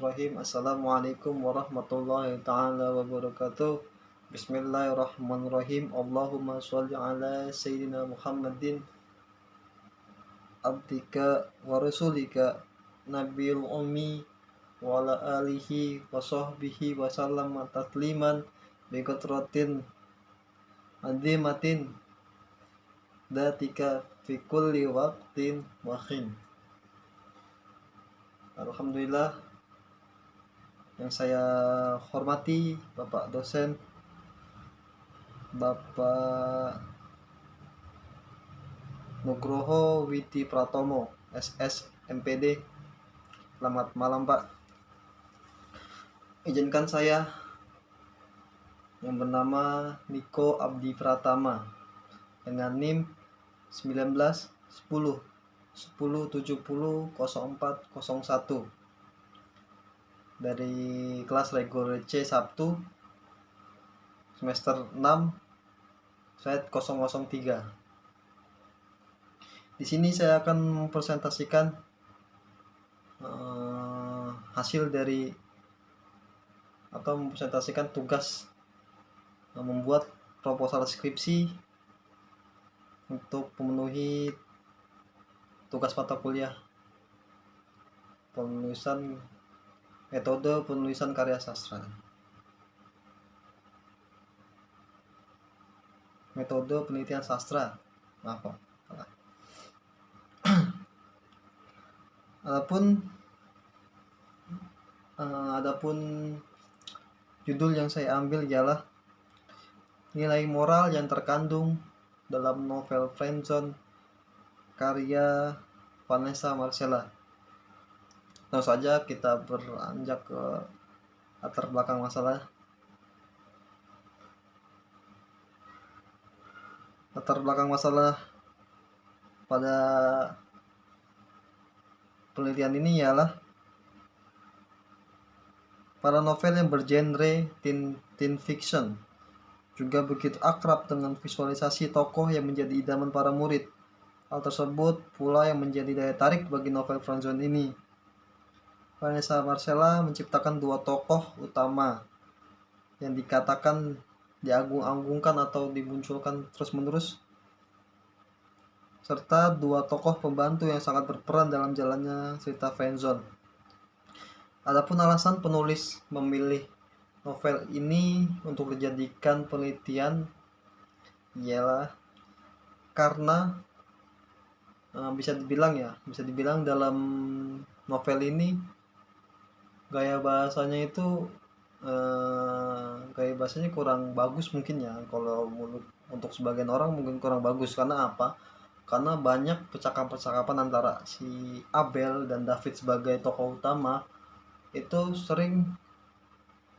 Bismillahirrahmanirrahim. Assalamualaikum warahmatullahi ta'ala wabarakatuh. Bismillahirrahmanirrahim. Allahumma sholli ala Sayyidina Muhammadin abdika wa rasulika nabiyul ummi wa ala alihi wa sahbihi wa sallam tasliman bi katratin azimatin datika fi kulli waqtin wa hin. Alhamdulillah, yang saya hormati Bapak dosen, Bapak Nugroho Witi Pratomo, SS MPD. Selamat malam Pak. Izinkan saya yang bernama Niko Abdi Pratama dengan NIM 1910 1070 0401 dari kelas reguler C Sabtu semester 6 set 003. Di sini saya akan mempresentasikan hasil dari atau mempresentasikan tugas membuat proposal skripsi untuk memenuhi tugas mata kuliah penulisan metode penulisan karya sastra, metode penelitian sastra, maaf Pak. Adapun judul yang saya ambil ialah nilai moral yang terkandung dalam novel Friendzone karya Vanessa Marcella. Langsung saja kita beranjak ke latar belakang masalah. Latar belakang masalah pada penelitian ini ialah pada novel yang bergenre teen fiction juga begitu akrab dengan visualisasi tokoh yang menjadi idaman para murid. Hal tersebut pula yang menjadi daya tarik bagi novel Friendzone ini. Vanessa Marcella menciptakan dua tokoh utama yang dikatakan diagung-agungkan atau dimunculkan terus-menerus, serta dua tokoh pembantu yang sangat berperan dalam jalannya cerita Friendzone. Adapun alasan penulis memilih novel ini untuk dijadikan penelitian ialah karena bisa dibilang dalam novel ini gaya bahasanya kurang bagus mungkin ya. Kalau untuk sebagian orang mungkin kurang bagus. Karena apa? Karena banyak percakapan antara si Abel dan David sebagai tokoh utama itu sering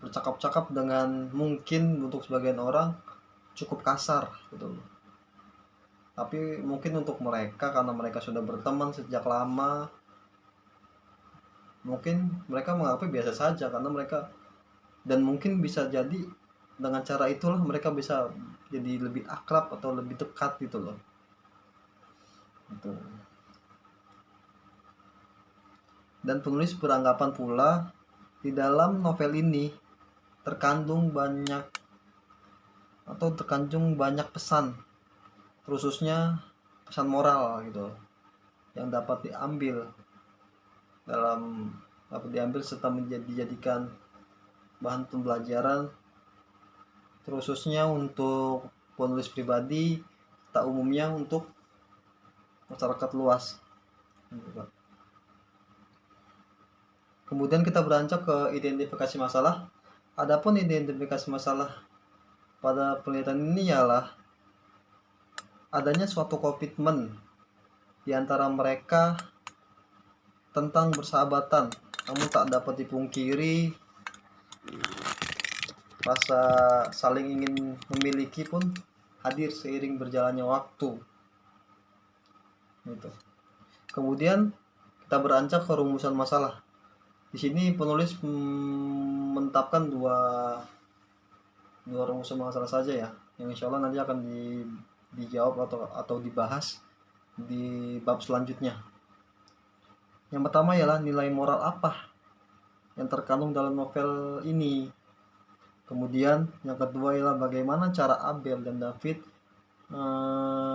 bercakap-cakap dengan mungkin untuk sebagian orang cukup kasar gitu. Tapi mungkin untuk mereka, karena mereka sudah berteman sejak lama, mungkin mereka menganggapnya biasa saja karena mereka, dan mungkin bisa jadi dengan cara itulah mereka bisa jadi lebih akrab atau lebih dekat gitu loh. Gitu. Dan penulis beranggapan pula di dalam novel ini terkandung banyak pesan, khususnya pesan moral gitu, yang dapat diambil serta dijadikan bahan pembelajaran, khususnya untuk penulis pribadi serta umumnya untuk masyarakat luas. Kemudian kita beranjak ke identifikasi masalah. Adapun identifikasi masalah pada penelitian ini ialah adanya suatu komitmen di antara mereka tentang bersahabatan, namun tak dapat dipungkiri rasa saling ingin memiliki pun hadir seiring berjalannya waktu. Gitu. Kemudian kita beranjak ke rumusan masalah. Di sini penulis menetapkan dua rumusan masalah saja ya, yang insya Allah nanti akan dijawab atau dibahas di bab selanjutnya. Yang pertama ialah nilai moral apa yang terkandung dalam novel ini. Kemudian yang kedua ialah bagaimana cara Abel dan David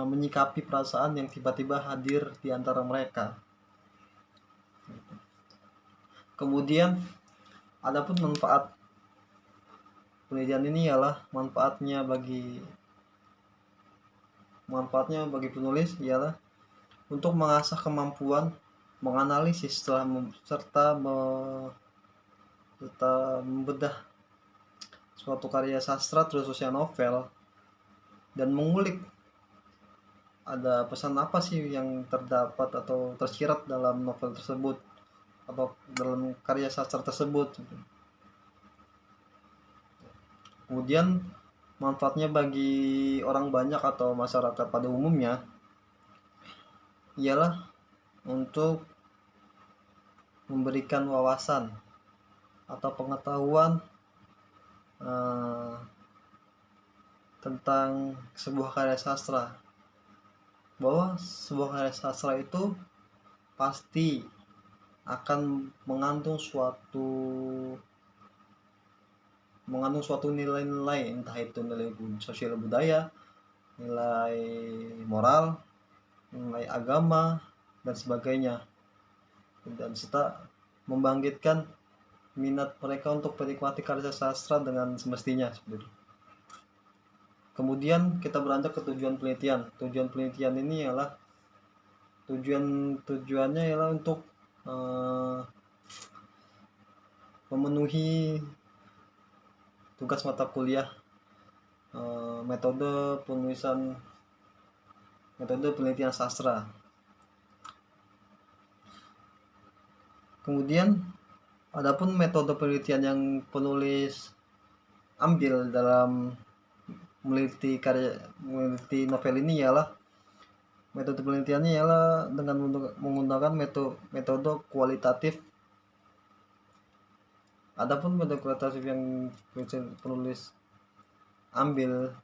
menyikapi perasaan yang tiba-tiba hadir di antara mereka. Kemudian adapun manfaat penelitian ini ialah manfaatnya bagi penulis ialah untuk mengasah kemampuan menganalisis serta membedah suatu karya sastra khususnya novel dan mengulik ada pesan apa sih yang terdapat atau tersirat dalam novel tersebut atau dalam karya sastra tersebut. Kemudian manfaatnya bagi orang banyak atau masyarakat pada umumnya ialah untuk memberikan wawasan atau pengetahuan tentang sebuah karya sastra, bahwa sebuah karya sastra itu pasti akan mengandung suatu nilai-nilai, entah itu nilai sosial budaya, nilai moral, nilai agama dan sebagainya, dan serta membangkitkan minat mereka untuk menikmati karya sastra dengan semestinya seperti itu. Kemudian kita beranjak ke tujuan penelitian. Tujuan penelitian ini ialah tujuannya ialah untuk memenuhi tugas mata kuliah metode penelitian sastra. Kemudian adapun metode penelitian yang penulis ambil dalam meneliti novel ini ialah metode penelitiannya ialah dengan menggunakan metode kualitatif. Adapun metode kualitatif yang penulis ambil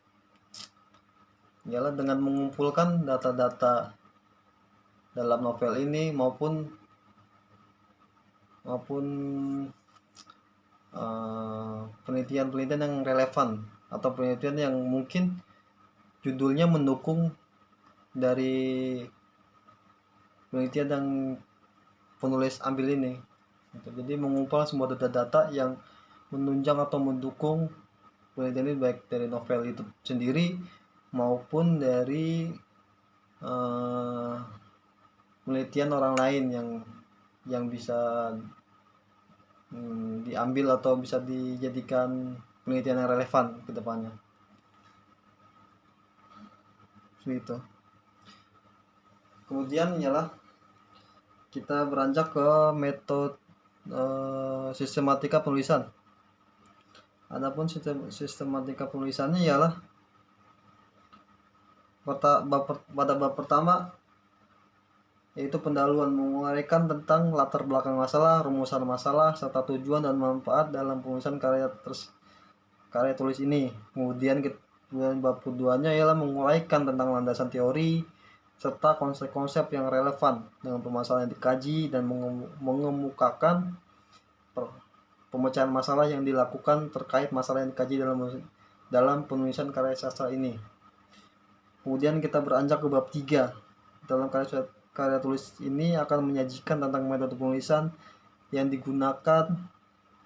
ialah dengan mengumpulkan data-data dalam novel ini maupun penelitian-penelitian yang relevan atau penelitian yang mungkin judulnya mendukung dari penelitian yang penulis ambil ini. Jadi mengumpulkan semua data-data yang menunjang atau mendukung penelitian ini, baik dari novel itu sendiri maupun dari penelitian orang lain yang bisa diambil atau bisa dijadikan penelitian yang relevan ke depannya. Itu. Kemudian ialah kita beranjak ke metode sistematika penulisan. Adapun sistematika penulisannya ialah pada bab pertama yaitu pendahuluan, menguraikan tentang latar belakang masalah, rumusan masalah, serta tujuan dan manfaat dalam penulisan karya tulis ini. Kemudian bab keduanya ialah menguraikan tentang landasan teori serta konsep-konsep yang relevan dengan permasalahan yang dikaji dan mengemukakan pemecahan masalah yang dilakukan terkait masalah yang dikaji dalam penulisan karya sastra ini. Kemudian kita beranjak ke bab 3. Dalam karya tulis ini akan menyajikan tentang metode penulisan yang digunakan,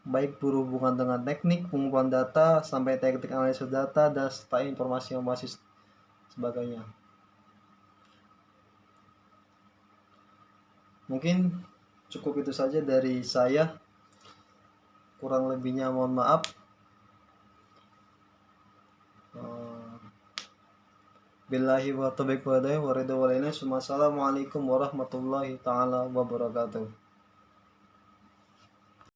baik berhubungan dengan teknik pengumpulan data sampai teknik analisis data dan serta informasi sebagainya. Mungkin cukup itu saja dari saya, kurang lebihnya mohon maaf. Billahi wa taufiq wa hidayah wa ridha wa lainnya. Assalamualaikum warahmatullahi taala wabarakatuh.